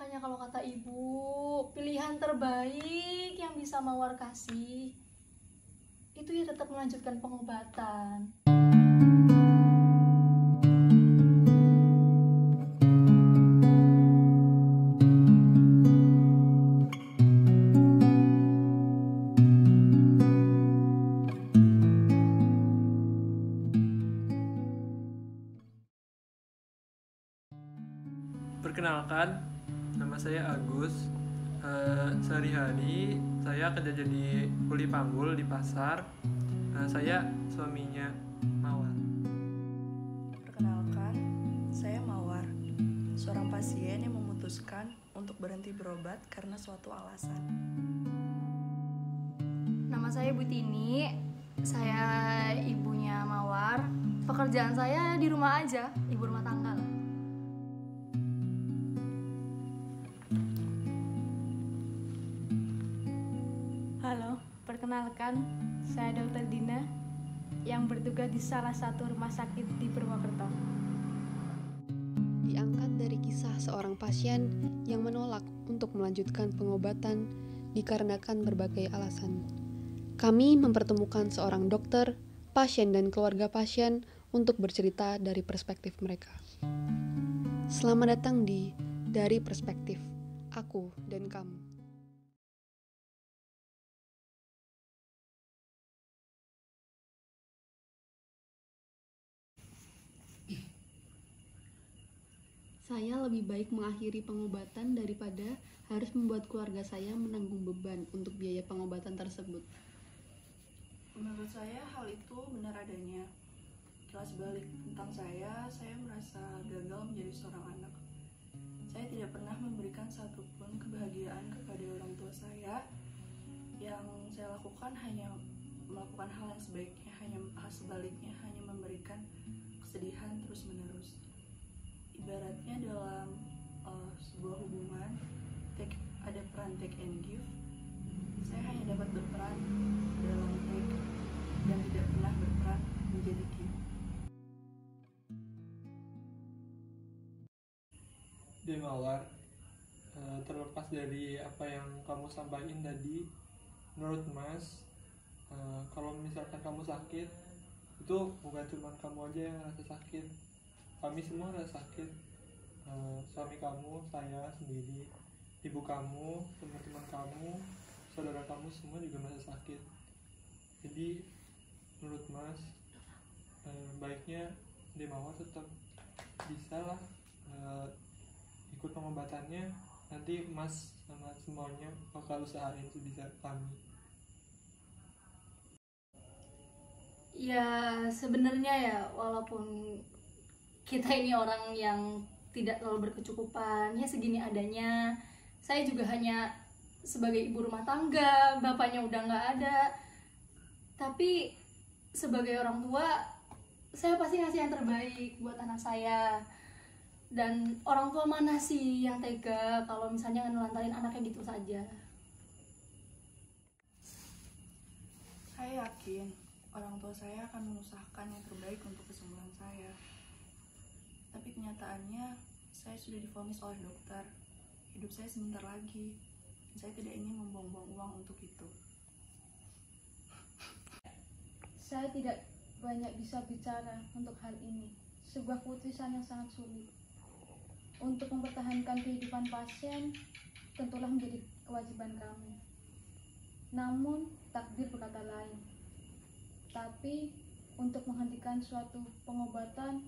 Makanya kalau kata ibu, pilihan terbaik yang bisa Mawar kasih itu ya tetap melanjutkan pengobatan. Perkenalkan, nama saya Agus. Sehari-hari saya kerja jadi kuli panggul di pasar. Saya suaminya Mawar. Perkenalkan, saya Mawar, seorang pasien yang memutuskan untuk berhenti berobat karena suatu alasan. Nama saya Bu Tini, saya ibunya Mawar. Pekerjaan saya di rumah aja, ibu rumah tangga lah. Halo, perkenalkan, saya Dr. Dina yang bertugas di salah satu rumah sakit di Purwokerto. Diangkat dari kisah seorang pasien yang menolak untuk melanjutkan pengobatan dikarenakan berbagai alasan. Kami mempertemukan seorang dokter, pasien dan keluarga pasien untuk bercerita dari perspektif mereka. Selamat datang di Dari Perspektif, Aku dan Kamu. Saya lebih baik mengakhiri pengobatan daripada harus membuat keluarga saya menanggung beban untuk biaya pengobatan tersebut. Menurut saya hal itu benar adanya. Kilas balik tentang saya merasa gagal menjadi seorang anak. Saya tidak pernah memberikan satupun kebahagiaan kepada orang tua saya. Yang saya lakukan hanya melakukan hal yang sebaiknya, sebaliknya hanya memberikan kesedihan terus-menerus. Ibaratnya dalam sebuah hubungan, ada peran take and give. Saya hanya dapat berperan dalam take dan tidak pernah berperan menjadi give. Mawar, terlepas dari apa yang kamu sampaikan tadi, menurut Mas, kalau misalkan kamu sakit, itu bukan cuma kamu aja yang ngerasa sakit, kami semua ngerasa sakit. Suami kamu, saya sendiri, ibu kamu, teman-teman kamu, saudara kamu semua juga merasa sakit. Jadi menurut Mas, baiknya Mawar tetap bisa lah ikut pengobatannya. Nanti Mas sama semuanya bakal usahain sebisa kami. Ya sebenarnya ya, walaupun kita ini orang yang tidak terlalu berkecukupan, ya segini adanya. Saya juga hanya sebagai ibu rumah tangga, bapaknya udah nggak ada. Tapi sebagai orang tua, saya pasti ngasih yang terbaik buat anak saya. Dan orang tua mana sih yang tega kalau misalnya ngelantarin anaknya gitu saja? Saya yakin orang tua saya akan mengusahakan yang terbaik untuk kesembuhan saya. Tapi kenyataannya, saya sudah divonis oleh dokter. Hidup saya sebentar lagi. Saya tidak ingin membuang-buang uang untuk itu. Saya tidak banyak bisa bicara untuk hal ini. Sebuah keputusan yang sangat sulit. Untuk mempertahankan kehidupan pasien, tentulah menjadi kewajiban kami. Namun, takdir berkata lain. Tapi, untuk menghentikan suatu pengobatan,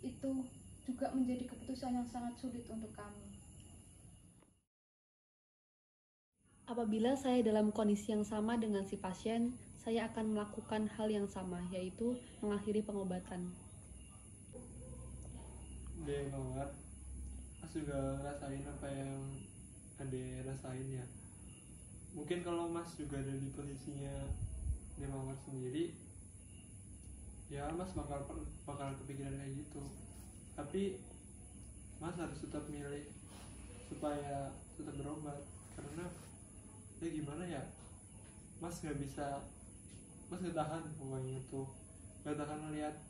itu juga menjadi keputusan yang sangat sulit untuk kami. Apabila saya dalam kondisi yang sama dengan si pasien, saya akan melakukan hal yang sama, yaitu mengakhiri pengobatan. Mawar, Mas juga ngerasain apa yang Ade rasain ya. Mungkin kalau Mas juga ada di posisinya Mawar sendiri, ya Mas bakal kepikiran kayak gitu. Tapi Mas harus tetap milih supaya tetap berobat, karena ya gimana ya, Mas nggak tahan pokoknya itu, nggak tahan melihat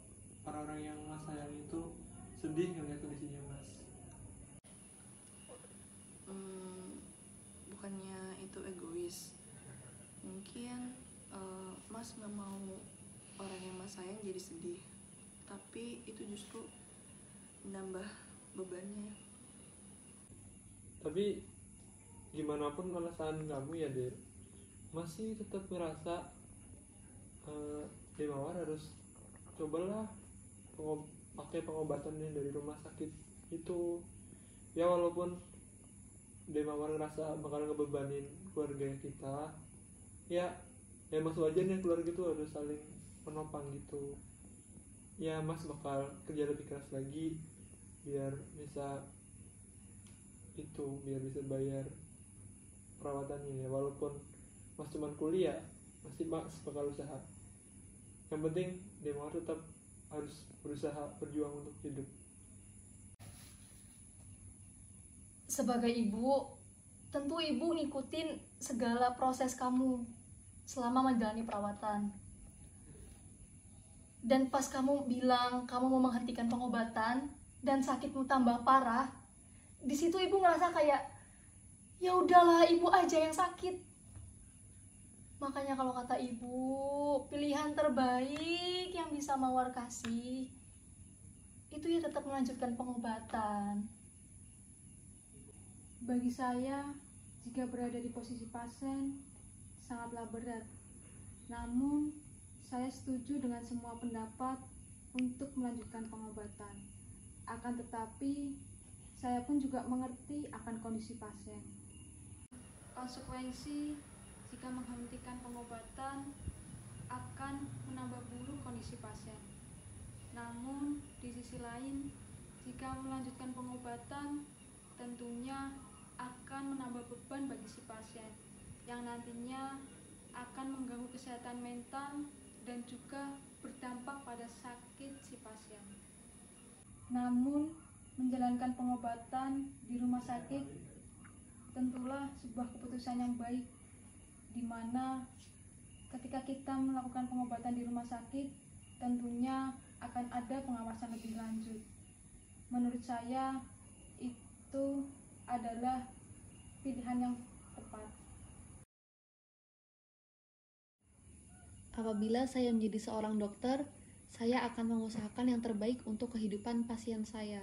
orang-orang yang Mas sayang itu sedih ngeliat kondisinya Mas. bukannya itu egois. Mungkin Mas nggak mau orang yang Mas sayang jadi sedih, tapi itu justru menambah bebannya. Tapi gimana pun alasan kamu ya Dek, masih tetap ngerasa Demawar harus cobalah pakai pengobatan yang dari rumah sakit itu. Ya walaupun Demawar ngerasa bakal ngebebanin keluarga kita, ya Mas wajarnya keluarga itu harus saling menopang gitu. Ya Mas bakal kerja lebih keras lagi biar bisa bayar perawatannya. Ya walaupun Mas cuman kuliah, masih Mas bakal usaha. Yang penting Demawar tetap harus berusaha berjuang untuk hidup. Sebagai ibu, tentu ibu ngikutin segala proses kamu selama menjalani perawatan. Dan pas kamu bilang kamu mau menghentikan pengobatan dan sakitmu tambah parah, di situ ibu ngerasa kayak ya udahlah, ibu aja yang sakit. Makanya kalau kata ibu, pilihan terbaik yang bisa Mawar kasih itu ya tetap melanjutkan pengobatan. Bagi saya, jika berada di posisi pasien, sangatlah berat. Namun, saya setuju dengan semua pendapat untuk melanjutkan pengobatan. Akan tetapi, saya pun juga mengerti akan kondisi pasien. Konsekuensi jika menghentikan pengobatan akan menambah buruk kondisi pasien. Namun, di sisi lain, jika melanjutkan pengobatan, tentunya akan menambah beban bagi si pasien yang nantinya akan mengganggu kesehatan mental dan juga berdampak pada sakit si pasien. Namun, menjalankan pengobatan di rumah sakit tentulah sebuah keputusan yang baik, di mana ketika kita melakukan pengobatan di rumah sakit tentunya akan ada pengawasan lebih lanjut. Menurut saya itu adalah pilihan yang tepat. Apabila saya menjadi seorang dokter, saya akan mengusahakan yang terbaik untuk kehidupan pasien saya.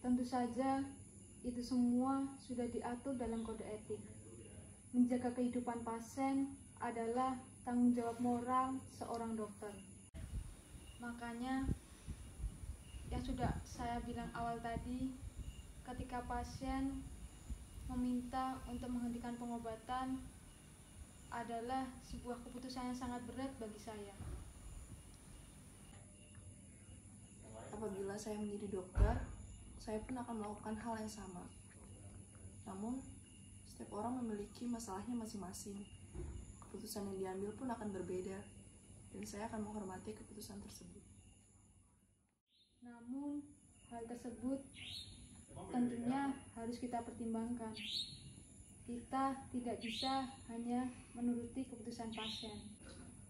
Tentu saja itu semua sudah diatur dalam kode etik. Menjaga kehidupan pasien adalah tanggung jawab moral seorang dokter. Makanya yang sudah saya bilang awal tadi, ketika pasien meminta untuk menghentikan pengobatan adalah sebuah keputusan yang sangat berat bagi saya. Apabila saya menjadi dokter, saya pun akan melakukan hal yang sama. Namun, setiap orang memiliki masalahnya masing-masing. Keputusan yang diambil pun akan berbeda, dan saya akan menghormati keputusan tersebut. Namun, hal tersebut tentunya harus kita pertimbangkan. Kita tidak bisa hanya menuruti keputusan pasien,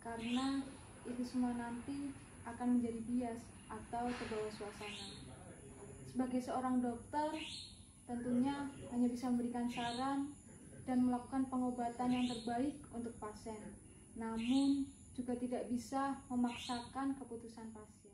karena itu semua nanti akan menjadi bias atau terbawa suasana. Sebagai seorang dokter, tentunya hanya bisa memberikan saran dan melakukan pengobatan yang terbaik untuk pasien. Namun, juga tidak bisa memaksakan keputusan pasien.